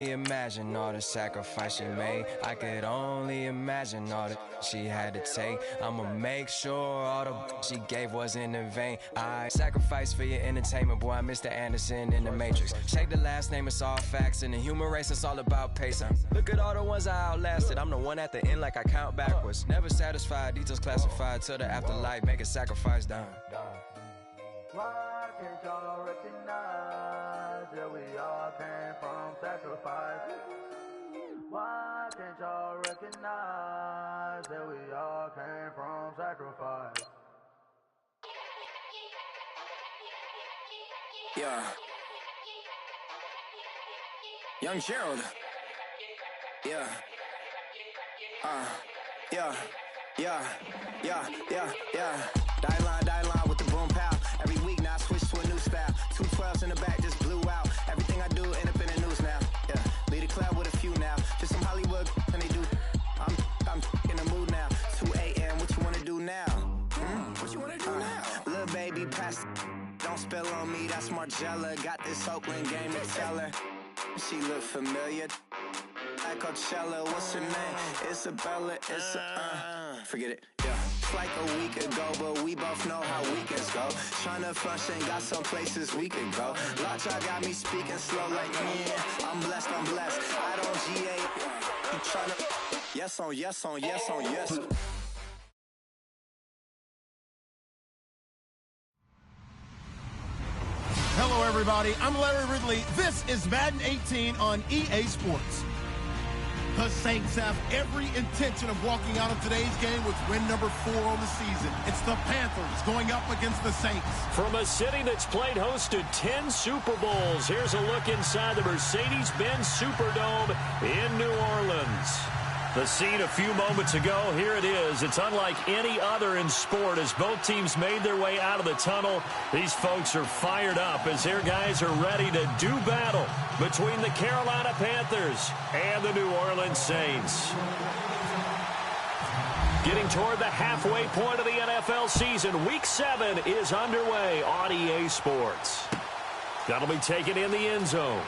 Imagine all the sacrifice she made. I could only imagine all that she had to take. I'ma make sure all the she gave wasn't in vain. I sacrifice for your entertainment, boy. I'm Mr. Anderson in the Matrix. Shake the last name, it's all facts. In the human race, it's all about pace. Look at all the ones I outlasted. I'm the one at the end, like I count backwards. Never satisfied, details classified till the afterlife. Make a sacrifice down. Why can't y'all recognize that we all came from sacrifice? Why can't y'all recognize that we all came from sacrifice? Yeah. Young Gerald. Yeah. Yeah. Die line with the boom pow. Every week now I switch to a new style. 212s in the back just blew out. Everything I do end up in the news now. Yeah. Lead a club with a few now. Just some Hollywood and they do. I'm in the mood now. 2 a.m. What you wanna do now? What you wanna do now? Little baby pass. Don't spill on me. That's Margella. Got this Oakland game to tell her. She look familiar. Like Coachella. What's her name? Isabella. Forget it. Yeah. It's like a week ago, but we both know how weekends go. Tryna function, got some places we could go. Lot y'all got me speaking slow like, yeah, I'm blessed. I don't GA. You tryna, yes on yes. Hello, everybody. I'm Larry Ridley. This is Madden 18 on EA Sports. The Saints have every intention of walking out of today's game with win number 4 on the season. It's the Panthers going up against the Saints. From a city that's played host to 10 Super Bowls, here's a look inside the Mercedes-Benz Superdome in New Orleans. The scene a few moments ago, here it is. It's unlike any other in sport as both teams made their way out of the tunnel. These folks are fired up as their guys are ready to do battle between the Carolina Panthers and the New Orleans Saints. Getting toward the halfway point of the NFL season, Week 7 is underway on EA Sports. That'll be taken in the end zone.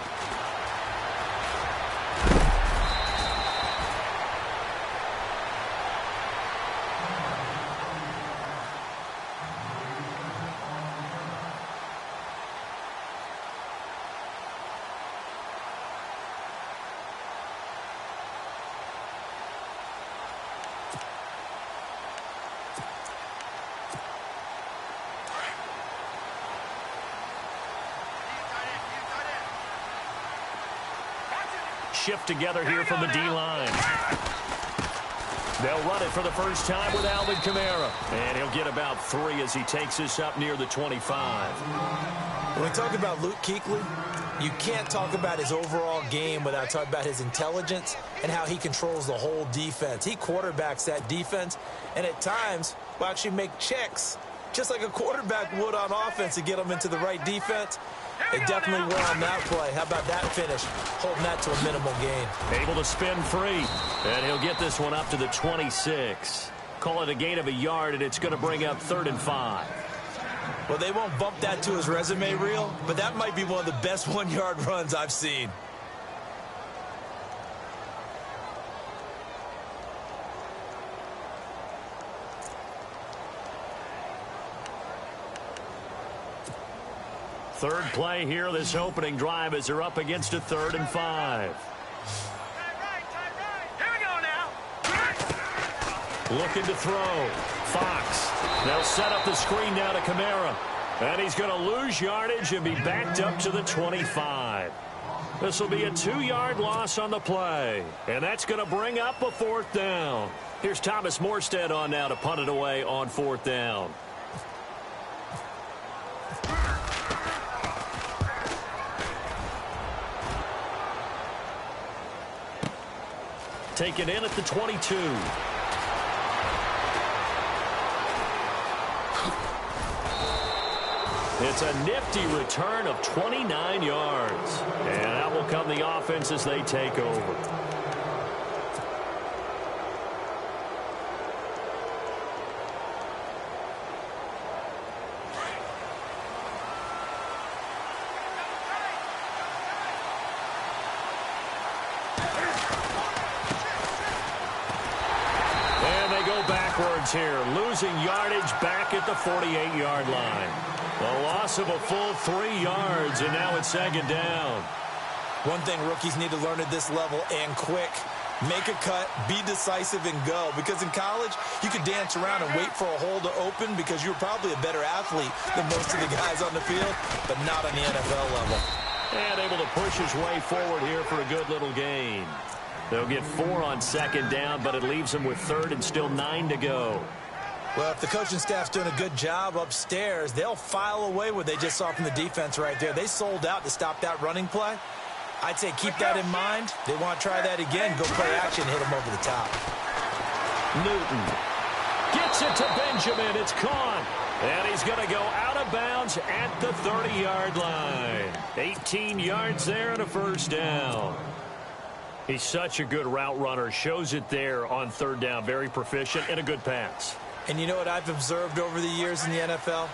Shift together here from the D-line. They'll run it for the first time with Alvin Kamara. And he'll get about 3 as he takes us up near the 25. When we talk about Luke Kuechly, you can't talk about his overall game without talking about his intelligence and how he controls the whole defense. He quarterbacks that defense and at times will actually make checks just like a quarterback would on offense to get them into the right defense. They definitely were on that play. How about that finish? Holding that to a minimal gain. Able to spin free. And he'll get this one up to the 26. Call it a gain of a yard, and it's going to bring up 3rd and 5. Well, they won't bump that to his resume reel, but that might be one of the best one-yard runs I've seen. Third play here, this opening drive as they're up against a 3rd and 5. Here we go now. Looking to throw. Fox. They'll set up the screen now to Kamara. And he's going to lose yardage and be backed up to the 25. This will be a 2-yard loss on the play. And that's going to bring up a 4th down. Here's Thomas Morstead on now to punt it away on 4th down. Taken in at the 22. It's a nifty return of 29 yards. And out will come the offense as they take over. backwards here, losing yardage back at the 48-yard line. A loss of a full 3 yards, and now it's second down. One thing rookies need to learn at this level, and quick, make a cut, be decisive, and go. Because in college, you could dance around and wait for a hole to open because you're probably a better athlete than most of the guys on the field, but not on the NFL level. And able to push his way forward here for a good little gain. They'll get 4 on second down, but it leaves them with third and still 9 to go. Well, if the coaching staff's doing a good job upstairs, they'll file away what they just saw from the defense right there. They sold out to stop that running play. I'd say keep that in mind. They want to try that again. Go play action, hit them over the top. Newton gets it to Benjamin. It's caught. And he's going to go out of bounds at the 30-yard line. 18 yards there and a first down. He's such a good route runner. Shows it there on third down. Very proficient and a good pass. And you know what I've observed over the years in the NFL?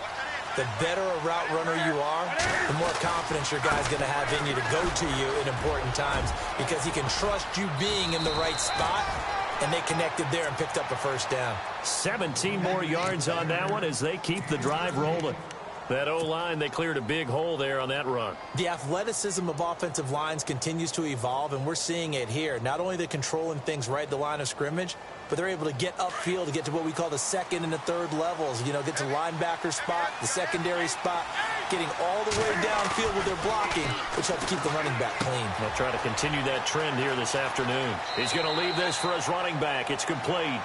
The better a route runner you are, the more confidence your guy's going to have in you to go to you in important times because he can trust you being in the right spot, and they connected there and picked up a first down. 17 more yards on that one as they keep the drive rolling. That O-line, they cleared a big hole there on that run. The athleticism of offensive lines continues to evolve, and we're seeing it here. Not only are they controlling things right at the line of scrimmage, but they're able to get upfield to get to what we call the second and the third levels. You know, get to linebacker spot, the secondary spot, getting all the way downfield with their blocking, which helps keep the running back clean. They'll try to continue that trend here this afternoon. He's going to leave this for his running back. It's complete.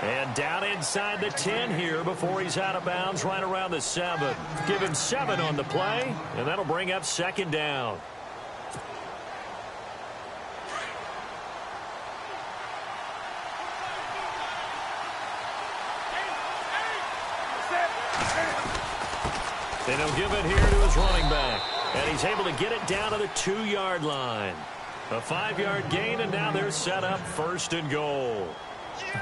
And down inside the 10 here before he's out of bounds right around the 7. Give him 7 on the play, and that'll bring up second down. And he'll give it here to his running back. And he's able to get it down to the 2-yard line. A 5-yard gain, and now they're set up first and goal.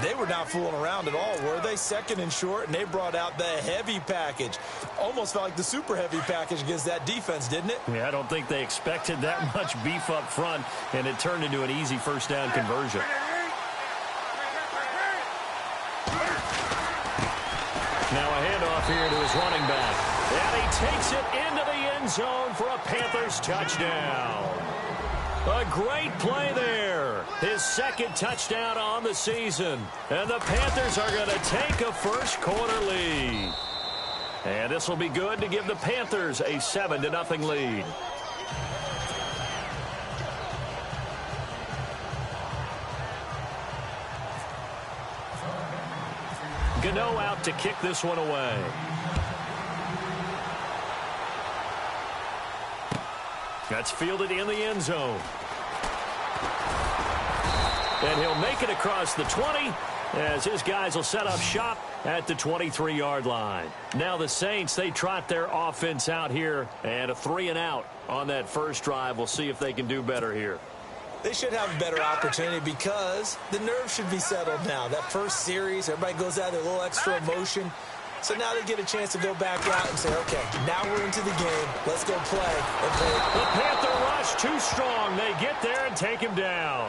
They were not fooling around at all, were they? Second and short, and they brought out the heavy package. Almost felt like the super heavy package against that defense, didn't it? Yeah, I don't think they expected that much beef up front, and it turned into an easy first down conversion. Now a handoff here to his running back. And he takes it into the end zone for a Panthers touchdown. A great play there. His second touchdown on the season. And the Panthers are going to take a first-quarter lead. And this will be good to give the Panthers a 7-0 lead. Gano out to kick this one away. That's fielded in the end zone. And he'll make it across the 20 as his guys will set up shop at the 23-yard line. Now the Saints, they trot their offense out here, and a 3-and-out on that first drive. We'll see if they can do better here. They should have a better opportunity because the nerves should be settled now. That first series, everybody goes out with a little extra emotion. So now they get a chance to go back out and say, okay, now we're into the game. Let's go play. The Panther rush too strong. They get there and take him down.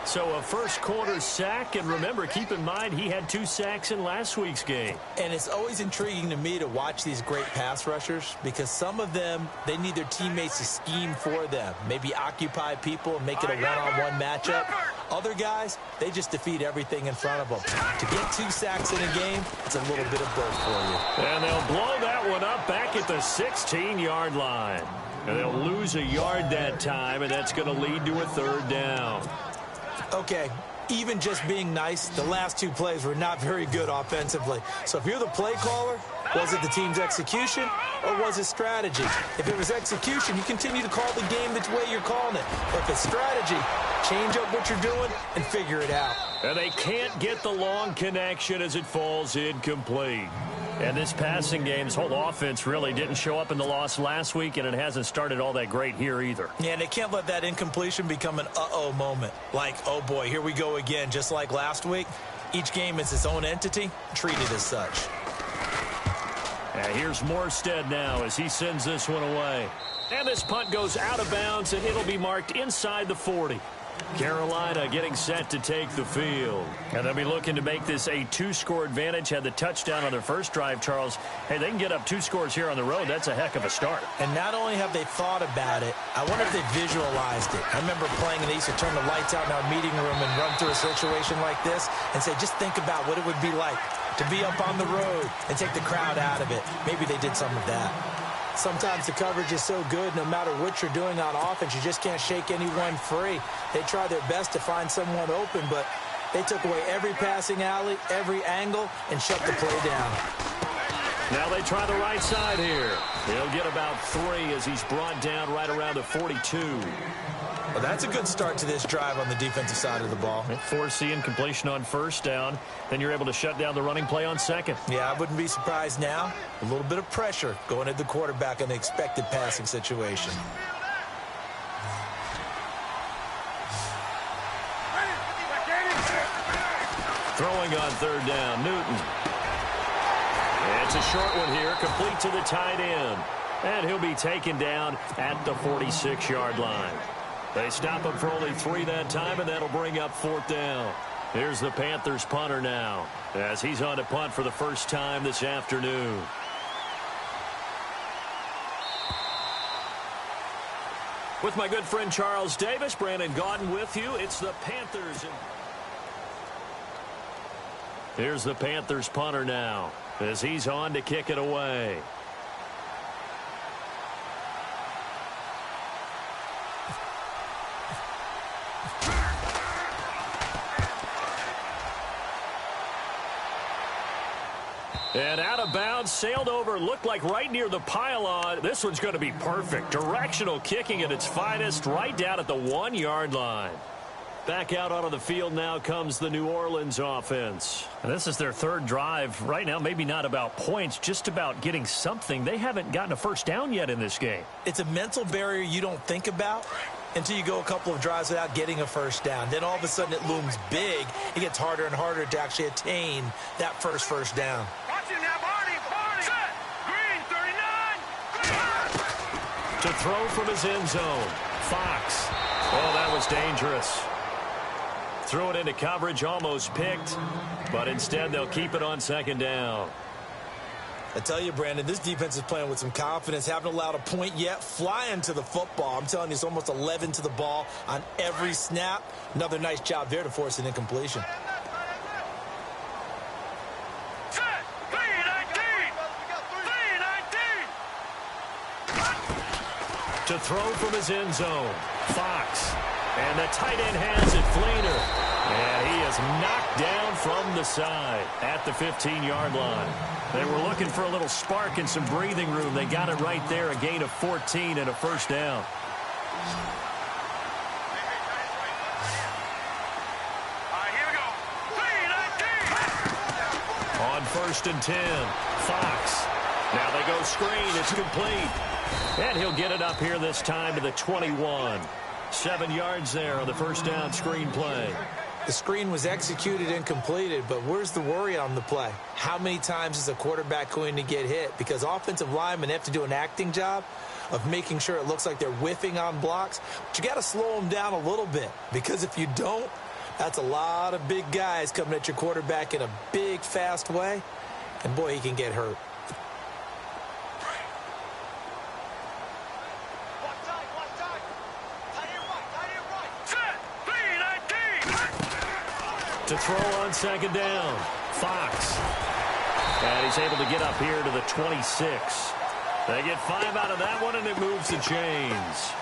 So a first-quarter sack, and remember, keep in mind, he had 2 sacks in last week's game. And it's always intriguing to me to watch these great pass rushers because some of them, they need their teammates to scheme for them, maybe occupy people and make it a one-on-one matchup. Other guys, they just defeat everything in front of them. To get 2 sacks in a game, it's a little bit of both for you. And they'll blow that one up back at the 16-yard line. And they'll lose a yard that time, and that's going to lead to a 3rd down. Okay, even just being nice, the last 2 plays were not very good offensively. So if you're the play caller, was it the team's execution or was it strategy? If it was execution, you continue to call the game the way you're calling it. If it's strategy, change up what you're doing and figure it out. And they can't get the long connection as it falls incomplete. And this passing game, this whole offense really didn't show up in the loss last week, and it hasn't started all that great here either. Yeah, and they can't let that incompletion become an uh-oh moment. Like, oh boy, here we go again, just like last week. Each game is its own entity, treated as such. And here's Morstead now as he sends this one away. And this punt goes out of bounds, and it'll be marked inside the 40. Carolina getting set to take the field. And they'll be looking to make this a 2-score advantage. Had the touchdown on their first drive, Charles. Hey, they can get up 2 scores here on the road. That's a heck of a start. And not only have they thought about it, I wonder if they visualized it. I remember playing, and they used to turn the lights out in our meeting room and run through a situation like this and say, just think about what it would be like to be up on the road and take the crowd out of it. Maybe they did some of that. Sometimes the coverage is so good, no matter what you're doing on offense, you just can't shake anyone free. They try their best to find someone open, but they took away every passing alley, every angle, and shut the play down. Now they try the right side here. He'll get about 3 as he's brought down right around the 42. Well, that's a good start to this drive on the defensive side of the ball. Forcing completion on first down. Then you're able to shut down the running play on second. Yeah, I wouldn't be surprised now. A little bit of pressure going at the quarterback in the expected passing situation. Throwing on third down, Newton. It's a short one here, complete to the tight end. And he'll be taken down at the 46-yard line. They stop him for only 3 that time, and that'll bring up 4th down. Here's the Panthers punter now, as he's on to punt for the first time this afternoon. With my good friend Charles Davis, Brandon Gaudin with you. It's the Panthers. Here's the Panthers punter now, as he's on to kick it away. And out of bounds, sailed over, looked like right near the pylon. This one's going to be perfect. Directional kicking at its finest, right down at the 1-yard line. Back out onto the field now comes the New Orleans offense. And this is their 3rd drive. Right now, maybe not about points, just about getting something. They haven't gotten a first down yet in this game. It's a mental barrier you don't think about until you go a couple of drives without getting a first down. Then all of a sudden it looms big. It gets harder and harder to actually attain that first down. To throw from his end zone, Fox. Oh, that was dangerous. Threw it into coverage, almost picked, but instead they'll keep it on 2nd down. I tell you, Brandon, this defense is playing with some confidence. Haven't allowed a point yet. Flying to the football. I'm telling you, it's almost 11 to the ball on every snap. Another nice job there to force an incompletion. To throw from his end zone, Fox. And the tight end has it, Fleener. And he is knocked down from the side at the 15-yard line. They were looking for a little spark and some breathing room. They got it right there, a gain of 14 and a first down. On 1st and 10, Fox. Now they go screen. It's complete. And he'll get it up here this time to the 21. 7 yards there on the first down screen play. The screen was executed and completed, but where's the worry on the play? How many times is a quarterback going to get hit? Because offensive linemen have to do an acting job of making sure it looks like they're whiffing on blocks. But you got to slow them down a little bit, because if you don't, that's a lot of big guys coming at your quarterback in a big, fast way. And boy, he can get hurt. To throw on 2nd down, Fox. And he's able to get up here to the 26. They get 5 out of that one, and it moves the chains.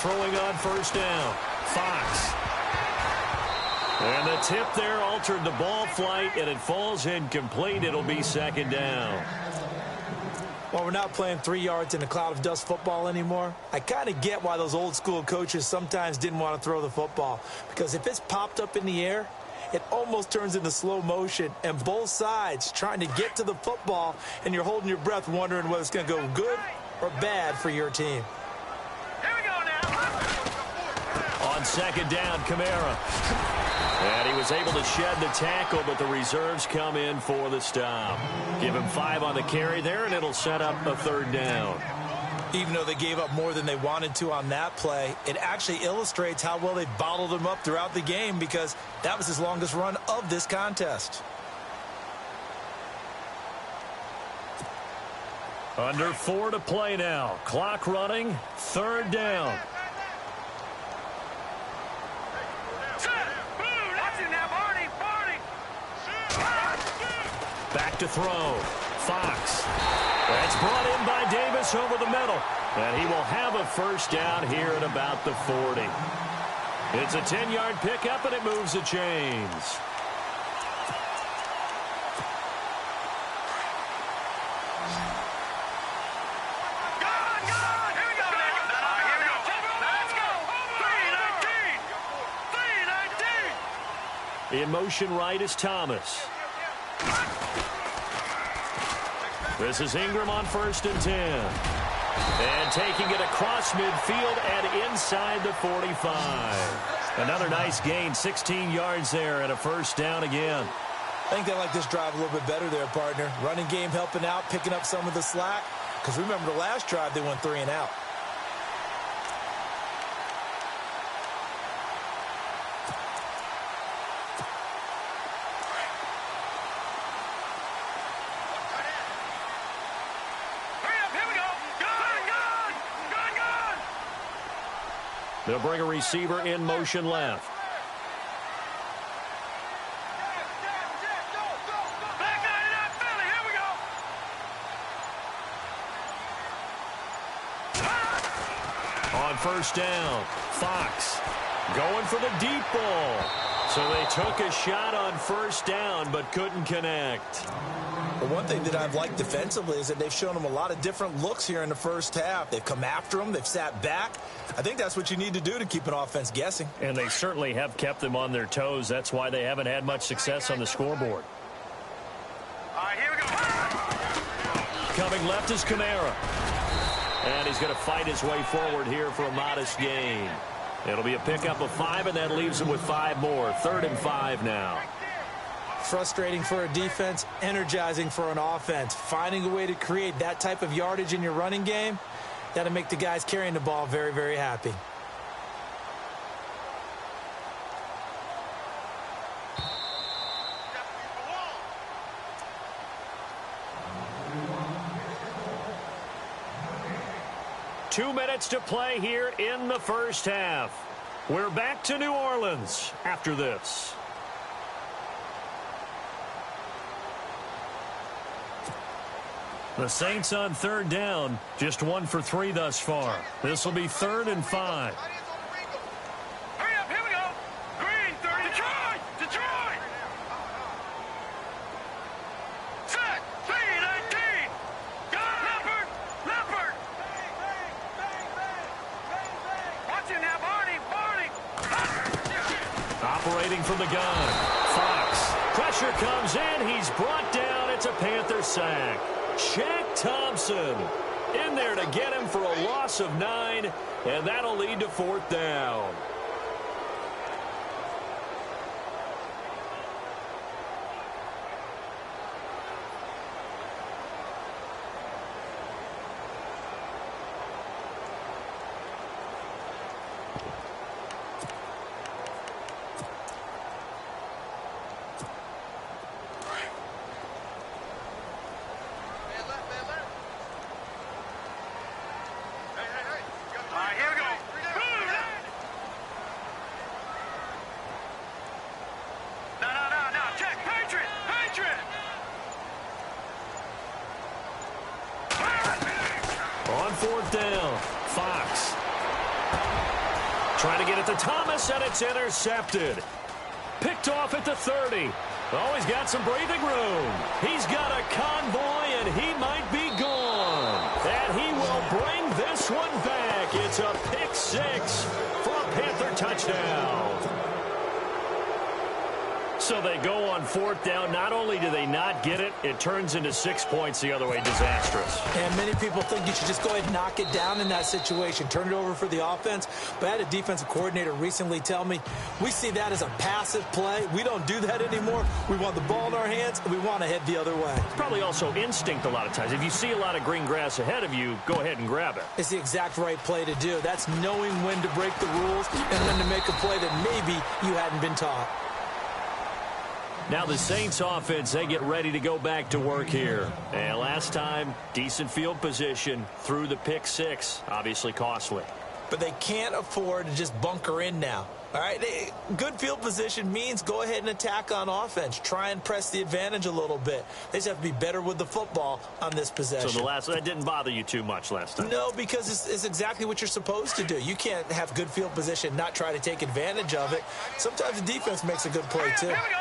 Throwing on 1st down, Fox. And the tip there altered the ball flight, and it falls incomplete. It'll be 2nd down. While we're not playing 3 yards in a cloud of dust football anymore, I kind of get why those old school coaches sometimes didn't want to throw the football. Because if it's popped up in the air, it almost turns into slow motion, and both sides trying to get to the football, and you're holding your breath wondering whether it's going to go good or bad for your team. Here we go now. On second down, Kamara. And he was able to shed the tackle, but the reserves come in for the stop. Give him 5 on the carry there, and it'll set up a 3rd down. Even though they gave up more than they wanted to on that play, it actually illustrates how well they bottled him up throughout the game, because that was his longest run of this contest. Under 4 to play now. Clock running, 3rd down. Back to throw. Fox. That's brought in by Davis over the middle. And he will have a 1st down here at about the 40. It's a 10-yard pickup, and it moves the chains. In motion right is Thomas. This is Ingram on 1st and 10. And taking it across midfield and inside the 45. Another nice gain, 16 yards there and a 1st down again. I think they like this drive a little bit better there, partner. Running game helping out, picking up some of the slack. Because remember the last drive, they went 3 and out. They'll bring a receiver in motion left. On 1st down, Fox going for the deep ball. So they took a shot on 1st down but couldn't connect. But one thing that I've liked defensively is that they've shown them a lot of different looks here in the 1st half. They've come after them. They've sat back. I think that's what you need to do to keep an offense guessing. And they certainly have kept them on their toes. That's why they haven't had much success on the scoreboard. All right, here we go. Coming left is Kamara. And he's going to fight his way forward here for a modest gain. It'll be a pickup of 5, and that leaves him with 5 more. 3rd and 5 now. Frustrating for a defense, energizing for an offense. Finding a way to create that type of yardage in your running game, that'll make the guys carrying the ball very, very happy. Two minutes to play here in the 1st half. We're back to New Orleans after this. The Saints on 3rd down, just 1 for 3 thus far. This will be 3rd and 5. Hurry up, here we go. Green, 30. Detroit! Detroit! Set! 3-19! Leopard! Leopard! Watch him now, Barney! Barney! Operating from the gun. Fox. Pressure comes in. He's brought down. It's a Panther sack. Shaq Thompson in there to get him for a loss of 9, and that'll lead to 4th down. On 4th down, Fox. Trying to get it to Thomas, and it's intercepted. Picked off at the 30. Oh, he's got some breathing room. He's got a convoy, and he might be gone. one back. It's a pick six for a Panther touchdown. So they go on fourth down. Not only do they not get it, it turns into 6 points the other way. Disastrous. And many people think you should just go ahead and knock it down in that situation. Turn it over for the offense. But I had a defensive coordinator recently tell me, we see that as a passive play. We don't do that anymore. We want the ball in our hands, and we want to head the other way. It's probably also instinct a lot of times. If you see a lot of green grass ahead of you, go ahead and grab it. It's the exact right play to do. That's knowing when to break the rules and when to make a play that maybe you hadn't been taught. Now the Saints offense, they get ready to go back to work here. And last time, decent field position through the pick six. Obviously costly. But they can't afford to just bunker in now. All right, good field position means go ahead and attack on offense. Try and press the advantage a little bit. They just have to be better with the football on this possession. So that didn't bother you too much last time? No, because it's exactly what you're supposed to do. You can't have good field position, not try to take advantage of it. Sometimes the defense makes a good play, too. Here we go.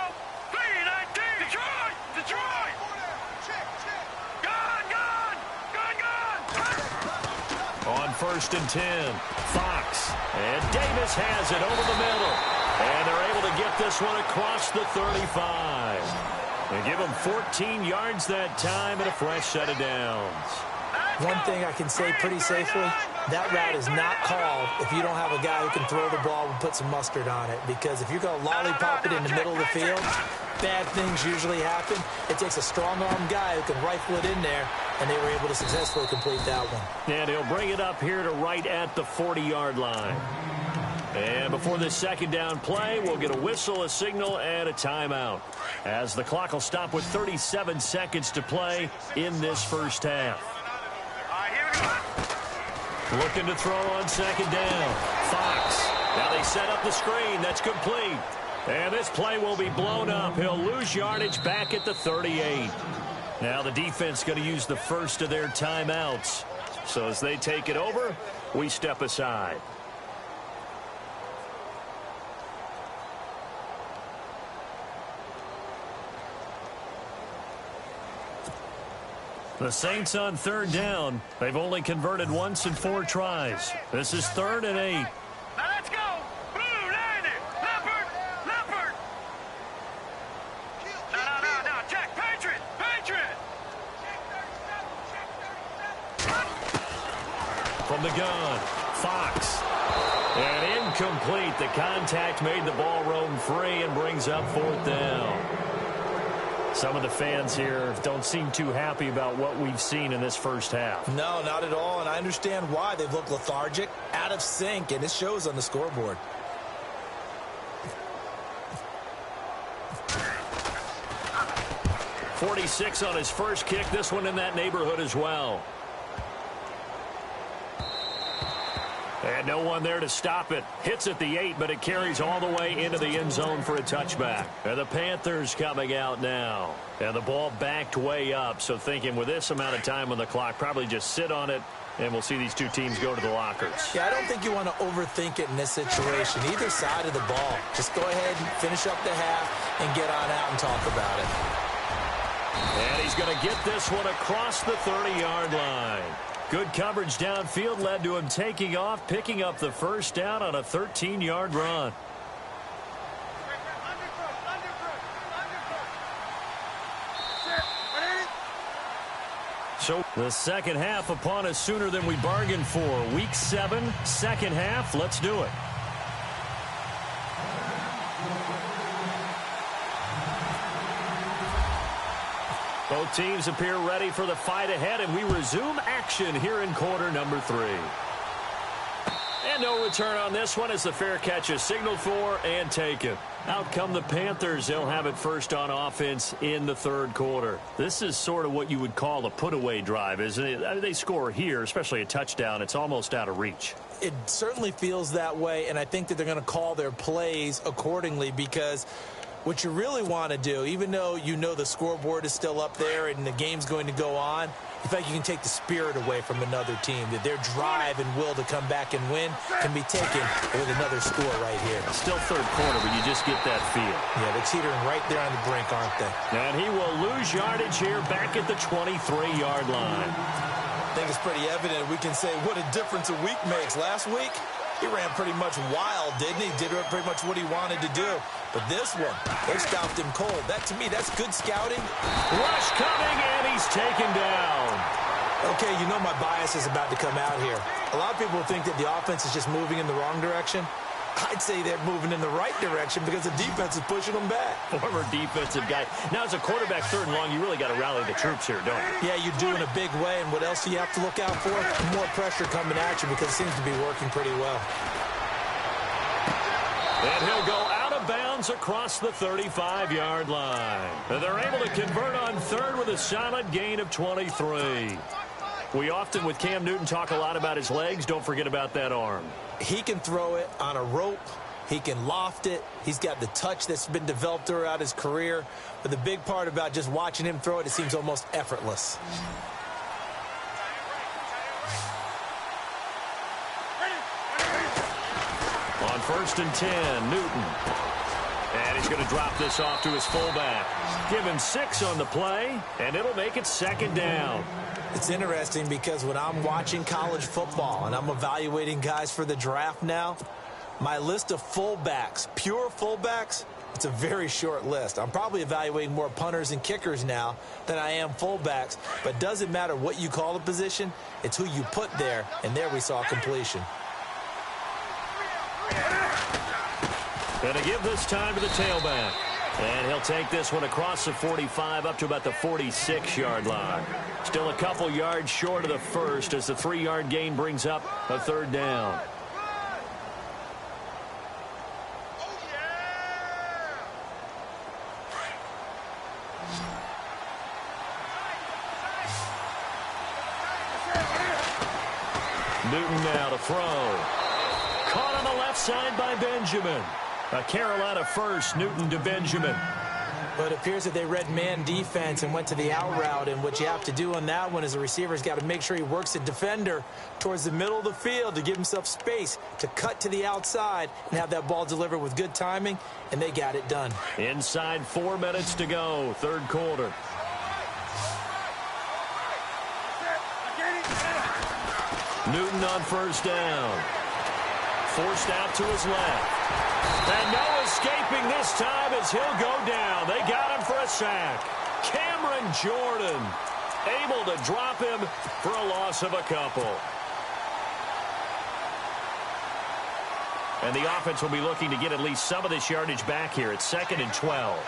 Detroit! Gun! On 1st and 10, Fox. And Davis has it over the middle. And they're able to get this one across the 35. They give him 14 yards that time and a fresh set of downs. One thing I can say pretty safely, that route is not called if you don't have a guy who can throw the ball and put some mustard on it. Because if you're going to lollipop it in the middle of the field, bad things usually happen. It takes a strong-arm guy who can rifle it in there, and they were able to successfully complete that one. And he'll bring it up here to right at the 40-yard line. And before this second down play, we'll get a whistle, a signal, and a timeout, as the clock will stop with 37 seconds to play in this first half. Looking to throw on second down. Fox. Now they set up the screen. That's complete. And this play will be blown up. He'll lose yardage back at the 38. Now the defense going to use the first of their timeouts. So as they take it over, we step aside. The Saints on third down. They've only converted once in 4 tries. This is 3rd and 8. Now let's go. Blue, land it. Leopard. No. Check. Patriot. From the gun, Fox. And incomplete. The contact made the ball roam free and brings up 4th down. Some of the fans here don't seem too happy about what we've seen in this first half. No, not at all, and I understand why. They've looked lethargic, out of sync, and it shows on the scoreboard. .46 on his first kick. This one in that neighborhood as well. And no one there to stop it. Hits at the 8, but it carries all the way into the end zone for a touchback. And the Panthers coming out now. And the ball backed way up. So thinking with this amount of time on the clock, probably just sit on it, and we'll see these two teams go to the lockers. Yeah, I don't think you want to overthink it in this situation. Either side of the ball. Just go ahead and finish up the half and get on out and talk about it. And he's going to get this one across the 30-yard line. Good coverage downfield led to him taking off, picking up the first down on a 13-yard run. So the second half upon us sooner than we bargained for. Week 7, second half. Let's do it. Both teams appear ready for the fight ahead, and we resume action here in quarter number 3. And no return on this one as the fair catch is signaled for and taken. Out come the Panthers. They'll have it first on offense in the third quarter. This is sort of what you would call a put-away drive, isn't it? I mean, they score here, especially a touchdown. It's almost out of reach. It certainly feels that way, and I think that they're going to call their plays accordingly because what you really want to do, even though you know the scoreboard is still up there and the game's going to go on, you feel like you can take the spirit away from another team, that their drive and will to come back and win can be taken with another score right here. Still third quarter, but you just get that feel. Yeah, they're teetering right there on the brink, aren't they? And he will lose yardage here back at the 23-yard line. I think it's pretty evident. We can say what a difference a week makes. Last week, he ran pretty much wild, didn't he? Did pretty much what he wanted to do. But this one, they stopped him cold. That, to me, that's good scouting. Rush coming, and he's taken down. Okay, you know my bias is about to come out here. A lot of people think that the offense is just moving in the wrong direction. I'd say they're moving in the right direction because the defense is pushing them back. Former defensive guy. Now, as a quarterback, 3rd and long, you really got to rally the troops here, don't you? Yeah, you do in a big way. And what else do you have to look out for? More pressure coming at you because it seems to be working pretty well. And he'll go out of bounds across the 35-yard line. And they're able to convert on 3rd with a solid gain of 23. We often, with Cam Newton, talk a lot about his legs. Don't forget about that arm. He can throw it on a rope. He can loft it. He's got the touch that's been developed throughout his career. But the big part about just watching him throw it, it seems almost effortless. On 1st and 10, Newton. And he's going to drop this off to his fullback. Give him 6 on the play, and it'll make it 2nd down. It's interesting because when I'm watching college football and I'm evaluating guys for the draft now, my list of fullbacks, pure fullbacks, it's a very short list. I'm probably evaluating more punters and kickers now than I am fullbacks, but it doesn't matter what you call the position, it's who you put there, and there we saw completion. Going to give this time to the tailback. And he'll take this one across the 45 up to about the 46-yard line. Still a couple yards short of the first as the 3-yard gain brings up a 3rd down. Newton now to throw. Caught on the left side by Benjamin. A Carolina first, Newton to Benjamin. But it appears that they read man defense and went to the out route. And what you have to do on that one is the receiver's got to make sure he works the defender towards the middle of the field to give himself space to cut to the outside and have that ball delivered with good timing. And they got it done. Inside 4 minutes to go, 3rd quarter. Newton on 1st down. Forced out to his left. And no escaping this time as he'll go down. They got him for a sack. Cameron Jordan able to drop him for a loss of a couple. And the offense will be looking to get at least some of this yardage back here. It's 2nd and 12.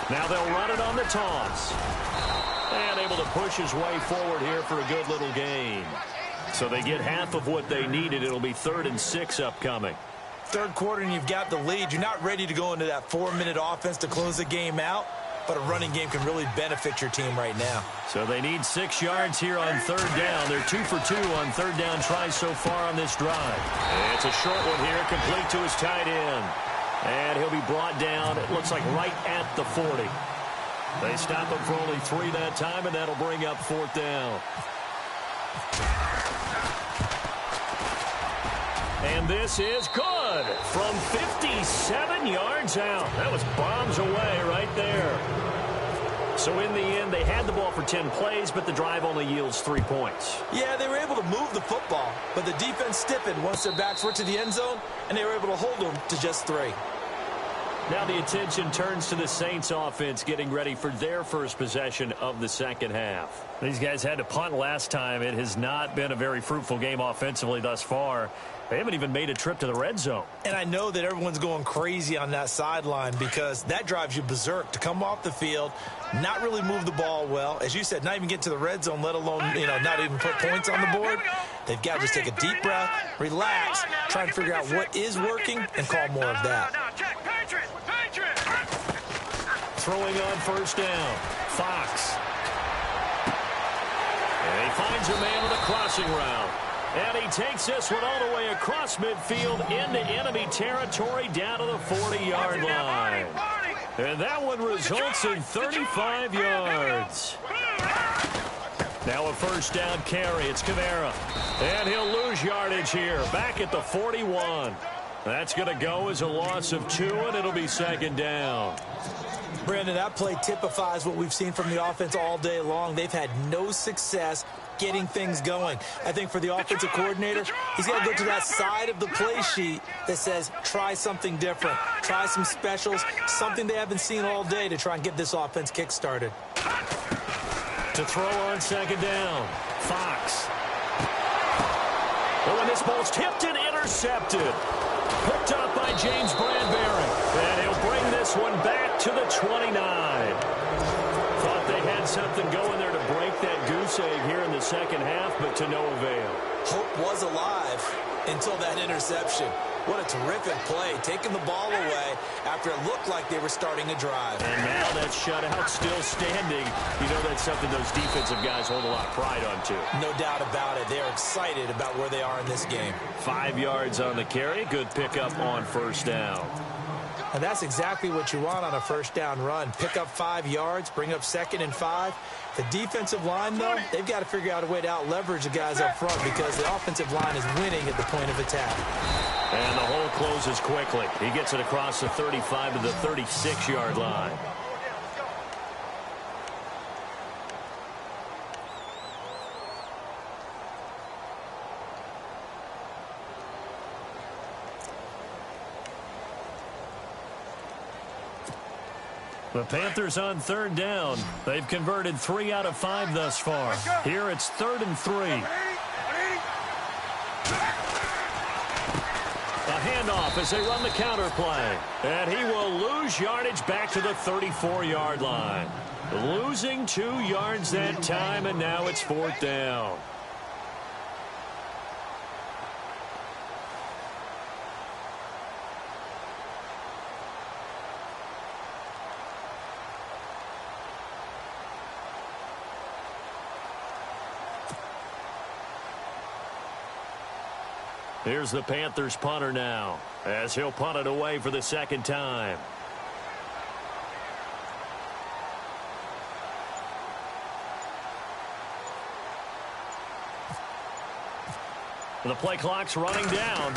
Now they'll run it on the toss. And able to push his way forward here for a good little gain. So they get half of what they needed. It'll be 3rd and 6 upcoming. 3rd quarter and you've got the lead. You're not ready to go into that 4-minute offense to close the game out, but a running game can really benefit your team right now. So they need 6 yards here on 3rd down. They're 2 for 2 on 3rd down tries so far on this drive. And it's a short one here, complete to his tight end. And he'll be brought down, it looks like right at the 40. They stop him for only 3 that time, and that'll bring up 4th down. And this is good from 57 yards out. That was bombs away right there. So in the end, they had the ball for 10 plays, but the drive only yields 3 points. Yeah, they were able to move the football, but the defense stiffened once their backs were to the end zone, and they were able to hold them to just 3. Now the attention turns to the Saints offense getting ready for their first possession of the 2nd half. These guys had to punt last time. It has not been a very fruitful game offensively thus far. They haven't even made a trip to the red zone. And I know that everyone's going crazy on that sideline because that drives you berserk to come off the field, not really move the ball well. As you said, not even get to the red zone, let alone, not even put points on the board. They've got to just take a deep breath, relax, try and figure out what is working and call more of that. Throwing on 1st down, Fox. And he finds a man with a crossing route. And he takes this one all the way across midfield into enemy territory down to the 40-yard line. And that one results in 35 yards. Now a 1st down carry. It's Kamara. And he'll lose yardage here. Back at the 41. That's going to go as a loss of 2, and it'll be second down. Brandon, that play typifies what we've seen from the offense all day long. They've had no success getting things going. I think for the offensive coordinator, he's got to go to that side of the play sheet that says try something different, try some specials, something they haven't seen all day to try and get this offense kick-started. To throw on second down, Fox. Oh, and this ball's tipped and intercepted. Picked up by James Bradbury. And he'll bring this one back to the 29. Thought they had something going there to break that goose egg here in the second half, but to no avail. Hope was alive until that interception. What a terrific play, taking the ball away after it looked like they were starting a drive. And now that shutout still standing. You know that's something those defensive guys hold a lot of pride on, too. No doubt about it. They're excited about where they are in this game. 5 yards on the carry. Good pickup on first down. And that's exactly what you want on a first down run. Pick up 5 yards, bring up 2nd and 5. The defensive line, though, they've got to figure out a way to out-leverage the guys up front because the offensive line is winning at the point of attack. And the hole closes quickly. He gets it across the 35 to the 36-yard line. The Panthers on third down. They've converted 3 out of 5 thus far. Here it's 3rd and 3. A handoff as they run the counter play. And he will lose yardage back to the 34-yard line. Losing 2 yards that time, and now it's 4th down. Here's the Panthers punter now, as he'll punt it away for the second time. The play clock's running down.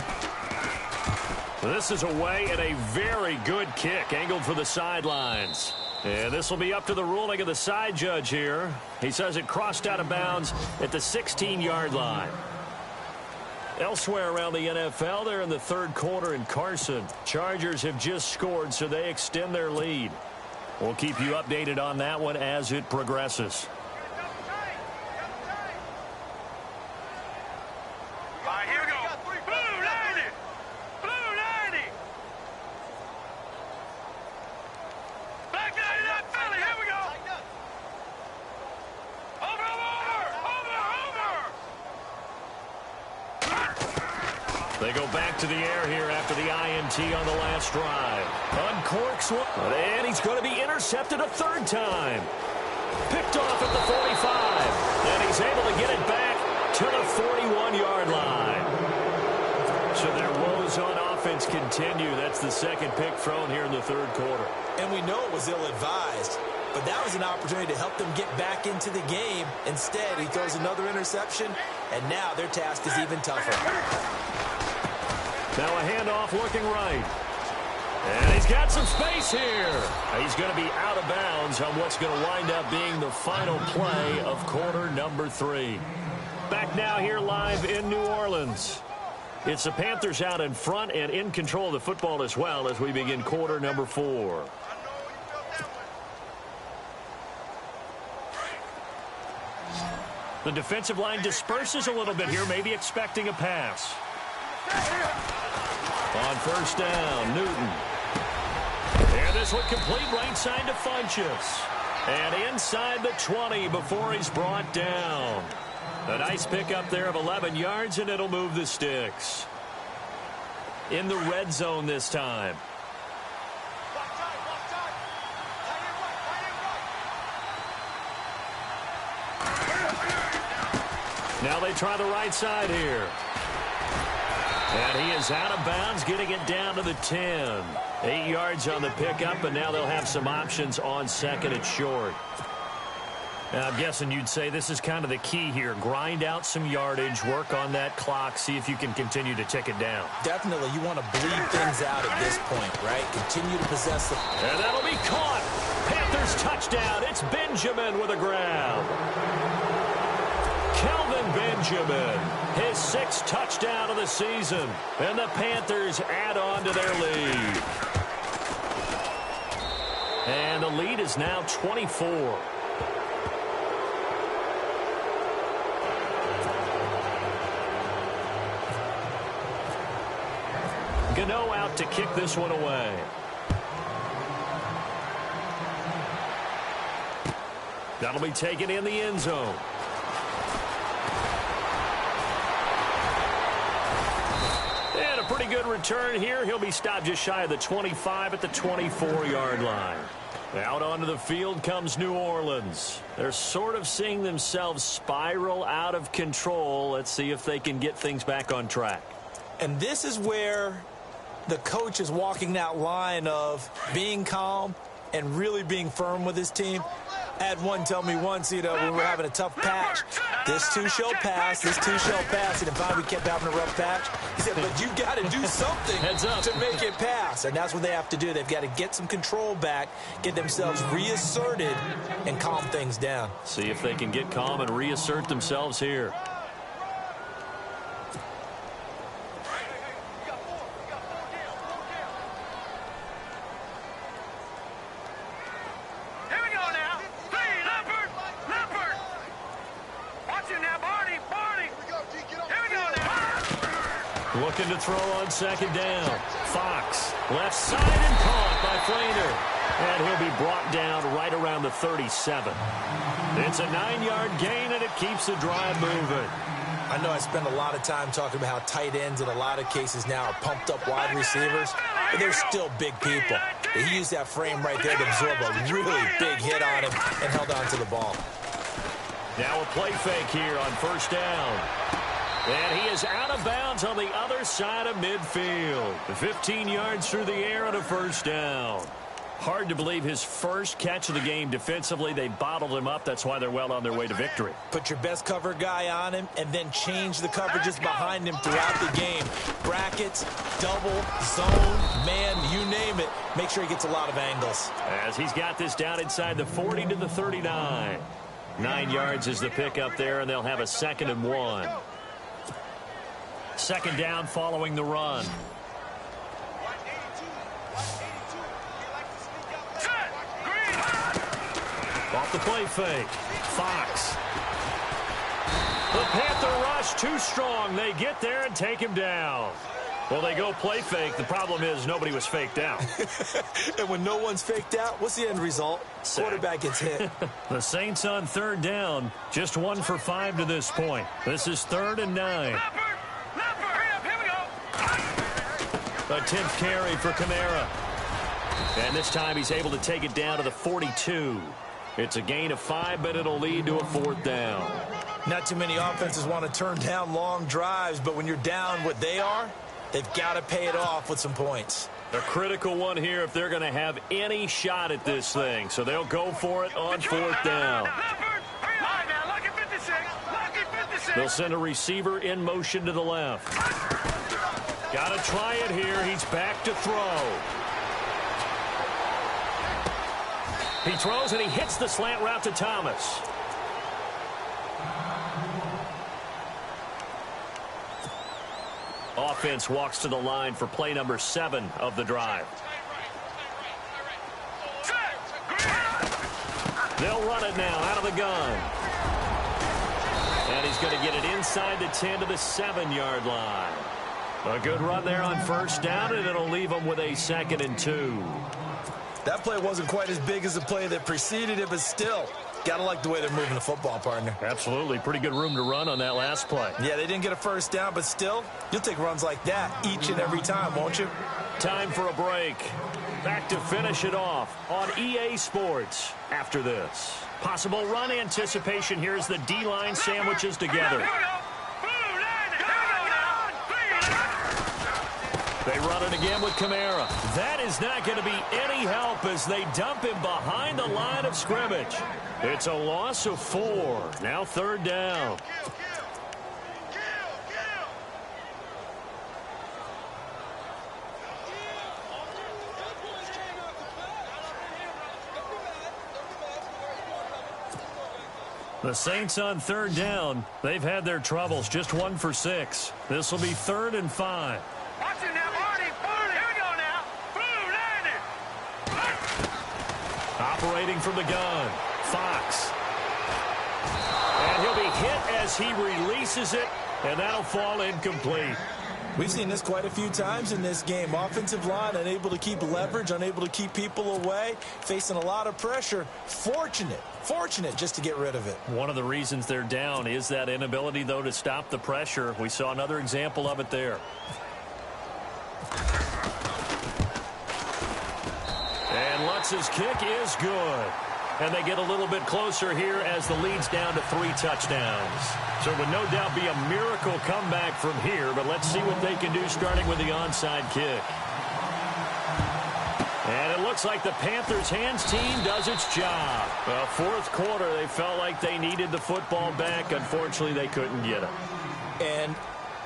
This is away and a very good kick, angled for the sidelines. And this will be up to the ruling of the side judge here. He says it crossed out of bounds at the 16-yard line. Elsewhere around the NFL, they're in the third quarter in Carson. Chargers have just scored, so they extend their lead. We'll keep you updated on that one as it progresses. All right, here we go. Blue 90. Blue 90. Back 90 that Philly. Here we go. Over. They go back to the air here after the INT on the last drive. Uncorks one, and he's going to be intercepted a 3rd time. Picked off at the 45, and he's able to get it back to the 41-yard line. So their woes on offense continue. That's the second pick thrown here in the third quarter. And we know it was ill-advised, but that was an opportunity to help them get back into the game. Instead, he throws another interception, and now their task is even tougher. Now a handoff looking right. And he's got some space here. He's going to be out of bounds on what's going to wind up being the final play of quarter number 3. Back now here live in New Orleans. It's the Panthers out in front and in control of the football as well as we begin quarter number 4. The defensive line disperses a little bit here, maybe expecting a pass. On first down, Newton. And this one complete right side to Funchess. And inside the 20 before he's brought down. A nice pickup there of 11 yards, and it'll move the sticks. In the red zone this time. Now they try the right side here. And he is out of bounds, getting it down to the 10. 8 yards on the pickup, and now they'll have some options on second and short. I'm guessing you'd say this is kind of the key here. Grind out some yardage, work on that clock, see if you can continue to tick it down. Definitely, you want to bleed things out at this point, right? Continue to possess the... And that'll be caught. Panthers touchdown. It's Benjamin with a grab. Kelvin Benjamin, his 6th touchdown of the season. And the Panthers add on to their lead. And the lead is now 24. Gano out to kick this one away. That'll be taken in the end zone. And a pretty good return here. He'll be stopped just shy of the 25 at the 24-yard line. Out onto the field comes New Orleans. They're sort of seeing themselves spiral out of control. Let's see if they can get things back on track. And this is where the coach is walking that line of being calm and really being firm with his team. I had one tell me once, when we were having a tough patch, this too shall pass, this too shall pass. And if we kept having a rough patch, he said, but you got to do something to make it pass. And that's what they have to do. They've got to get some control back, get themselves reasserted, and calm things down. See if they can get calm and reassert themselves here. Looking to throw on 2nd down. Fox, left side and caught by Flainer. And he'll be brought down right around the 37. It's a 9-yard gain, and it keeps the drive moving. I know I spend a lot of time talking about how tight ends in a lot of cases now are pumped up wide receivers, but they're still big people. He used that frame right there to absorb a really big hit on him and held on to the ball. Now a play fake here on 1st down. And he is out of bounds on the other side of midfield. 15 yards through the air on a 1st down. Hard to believe his first catch of the game defensively. They bottled him up. That's why they're well on their way to victory. Put your best cover guy on him and then change the coverages behind him throughout the game. Brackets, double, zone, man, you name it. Make sure he gets a lot of angles. As he's got this down inside the 40 to the 39. 9 yards is the pickup there, and they'll have a 2nd and 1. 2nd down following the run. Off the play fake. Fox. The Panther rush too strong. They get there and take him down. Well, they go play fake. The problem is nobody was faked out. And when no one's faked out, what's the end result? Quarterback gets hit. The Saints on 3rd down. Just 1 for 5 to this point. This is 3rd and 9. A 10th carry for Kamara. And this time he's able to take it down to the 42. It's a gain of 5, but it'll lead to a 4th down. Not too many offenses want to turn down long drives, but when you're down what they are, they've got to pay it off with some points. A critical one here if they're going to have any shot at this thing. So they'll go for it on 4th down. They'll send a receiver in motion to the left. Got to try it here. He's back to throw. He throws and he hits the slant route to Thomas. Offense walks to the line for play number 7 of the drive. They'll run it now out of the gun. And he's going to get it inside the 10 to the 7-yard line. A good run there on 1st down, and it'll leave them with a 2nd and 2. That play wasn't quite as big as the play that preceded it, but still, got to like the way they're moving the football, partner. Absolutely. Pretty good room to run on that last play. Yeah, they didn't get a 1st down, but still, you'll take runs like that each and every time, won't you? Time for a break. Back to finish it off on EA Sports after this. Possible run anticipation here as the D-line sandwiches together. They run it again with Kamara. That is not going to be any help as they dump him behind the line of scrimmage. It's a loss of 4. Now 3rd down. The Saints on 3rd down. They've had their troubles. Just 1 for 6. This will be 3rd and 5. Watch it now, Barney. Here we go now. Blue, landing. Operating from the gun. Fox. And he'll be hit as he releases it, and that'll fall incomplete. We've seen this quite a few times in this game. Offensive line unable to keep leverage, unable to keep people away, facing a lot of pressure. Fortunate just to get rid of it. One of the reasons they're down is that inability, though, to stop the pressure. We saw another example of it there. And Lutz's kick is good. And they get a little bit closer here as the lead's down to 3 touchdowns. So it would no doubt be a miracle comeback from here, but let's see what they can do starting with the onside kick. And it looks like the Panthers' hands team does its job. Well, 4th quarter, they felt like they needed the football back. Unfortunately, they couldn't get it. And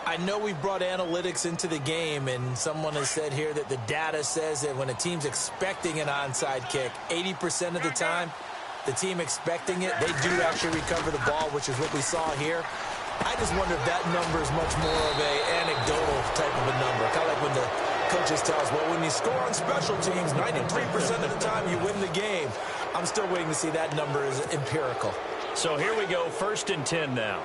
I know we brought analytics into the game, and someone has said here that the data says that when a team's expecting an onside kick, 80% of the time, the team expecting it, they do actually recover the ball, which is what we saw here. I just wonder if that number is much more of an anecdotal type of a number. Kind of like when the coaches tell us, well, when you score on special teams, 93% of the time you win the game. I'm still waiting to see that number is empirical. So here we go, 1st and 10 now.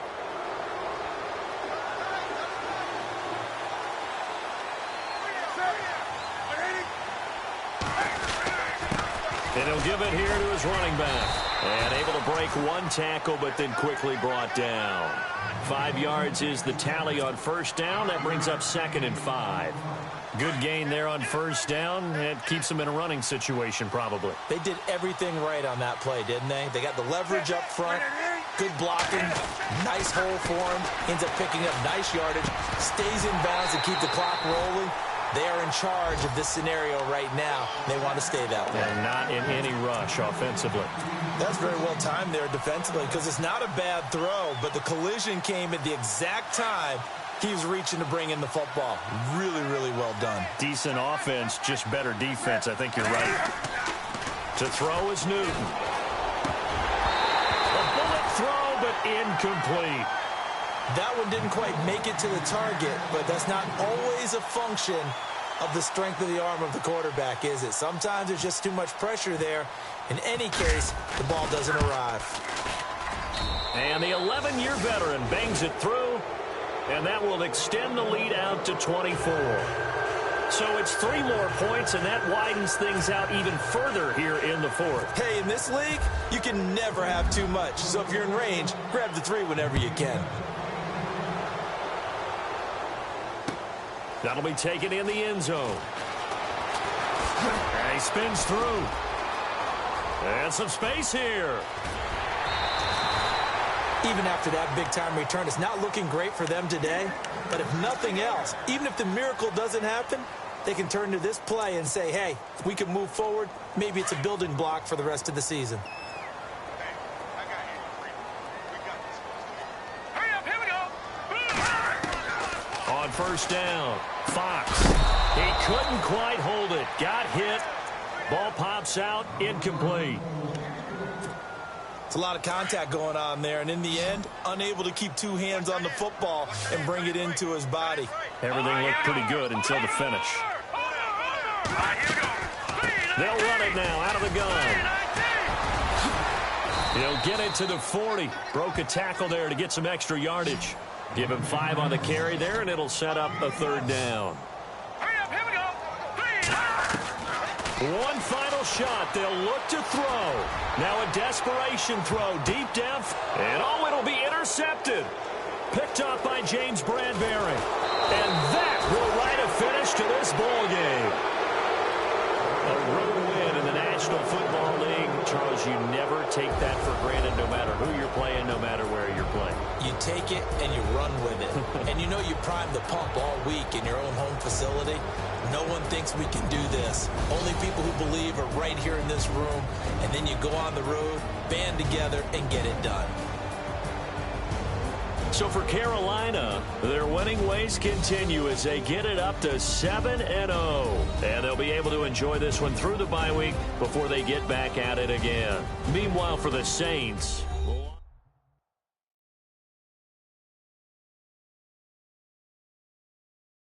And he'll give it here to his running back. And able to break 1 tackle, but then quickly brought down. 5 yards is the tally on 1st down. That brings up 2nd and 5. Good gain there on 1st down. It keeps them in a running situation, probably. They did everything right on that play, didn't they? They got the leverage up front. Good blocking. Nice hole for him. Ends up picking up nice yardage. Stays in bounds to keep the clock rolling. They are in charge of this scenario right now. They want to stay that way. And not in any rush offensively. That's very well timed there defensively because it's not a bad throw, but the collision came at the exact time he was reaching to bring in the football. Really, really well done. Decent offense, just better defense. I think you're right. To throw is Newton. A bullet throw, but incomplete. That one didn't quite make it to the target, but that's not always a function of the strength of the arm of the quarterback, is it? Sometimes there's just too much pressure there. In any case, the ball doesn't arrive. And the 11-year veteran bangs it through, and that will extend the lead out to 24. So it's 3 more points, and that widens things out even further here in the 4th. Hey, in this league, you can never have too much. So if you're in range, grab the 3 whenever you can. That'll be taken in the end zone. And he spins through. And some space here. Even after that big-time return, it's not looking great for them today. But if nothing else, even if the miracle doesn't happen, they can turn to this play and say, hey, we can move forward. Maybe it's a building block for the rest of the season. Hurry up, here we go. On 1st down, Fox. He couldn't quite hold it. Got hit. Ball pops out. Incomplete. It's a lot of contact going on there, and in the end, unable to keep 2 hands on the football and bring it into his body. Everything looked pretty good until the finish. They'll run it now out of the gun. He'll get it to the 40. Broke a tackle there to get some extra yardage. Give him 5 on the carry there, and it'll set up a 3rd down. Hurry up, here we go. 1 final shot. They'll look to throw. Now a desperation throw deep down. And it'll be intercepted. Picked off by James Bradbury. And that will write a finish to this ball game. A road win in the National National Football League, Charles, you never take that for granted no matter who you're playing, no matter where you're playing. You take it and you run with it. And you know you prime the pump all week in your own home facility. No one thinks we can do this. Only people who believe are right here in this room. And then you go on the road, band together, and get it done. So for Carolina, their winning ways continue as they get it up to 7-0. And they'll be able to enjoy this one through the bye week before they get back at it again. Meanwhile, for the Saints,